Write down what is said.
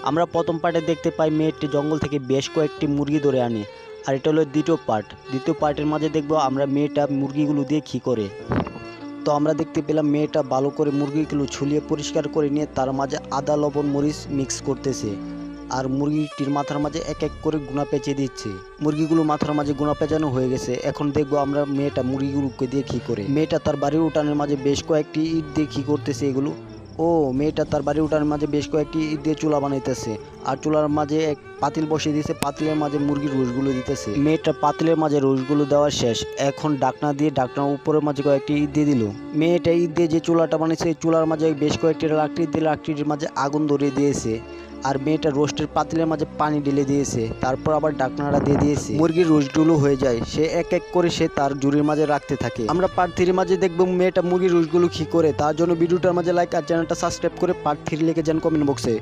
আমরা প্রথম পার্টে দেখতে পাই মেয়েটি জঙ্গল থেকে বেশ কয়েকটি মুরগি ধরে আনে। আর এটা হলো দ্বিতীয় পার্টের মাঝে দেখবো আমরা মেয়েটা মুরগিগুলো দিয়ে কী করে। তো আমরা দেখতে পেলাম মেয়েটা ভালো করে মুরগিগুলো ছুলিয়ে পরিষ্কার করে নিয়ে তার মাঝে আদা লবণ মরিচ মিক্স করতেছে। আর মুরগিটির মাথার মাঝে এক এক করে গুণা পেঁচে দিচ্ছে। মুরগিগুলো মাথার মাঝে গুণা পেঁচানো হয়ে গেছে। এখন দেখবো আমরা মেয়েটা মুরগিগুলোকে দিয়ে কী করে। মেয়েটা তার বাড়ির উঠানের মাঝে বেশ কয়েকটি ইট দিয়ে কী করতেছে এগুলো। মেয়েটা তার বাড়ির উঠানের মাঝে বেশ কয়েকটি ইট দিয়ে চুলা বানাইতেছে। আর চুলার মাঝে এক পাতিল বসিয়ে দিয়েছে, পাতিলের মাঝে মুরগির রোস্টগুলো দিতেছে। মেয়েটা পাতিলের মাঝে রোস্টগুলো দেওয়া শেষ। এখন ডাকনা দিয়ে ডাকনার উপরের মাঝে কয়েকটি ইট দিয়ে দিল। মেয়েটা ইট দিয়ে যে চুলাটা বানিয়েছে চুলার মাঝে বেশ কয়েকটি লাকড়ি দিয়ে লাকড়ির মাঝে আগুন ধরিয়ে দিয়েছে। আর মেয়েটা রোস্টের পাতিলের মাঝে পানি ঢেলে দিয়েছে। তারপর আবার ডাকনাটা দিয়ে দিয়েছে। মুরগির রোস্টগুলো হয়ে যায়। সে এক এক করে সে তার ঝুড়ির মাঝে রাখতে থাকে। আমরা পার্ট 3 মাঝে দেখবো মেয়েটা মুরগির রোস্টগুলো কী করে। তার জন্য ভিডিওটার মাঝে লাইক আর চ্যানেলটা সাবস্ক্রাইব করে পার্ট 3 লিখে যান কমেন্ট বক্সে।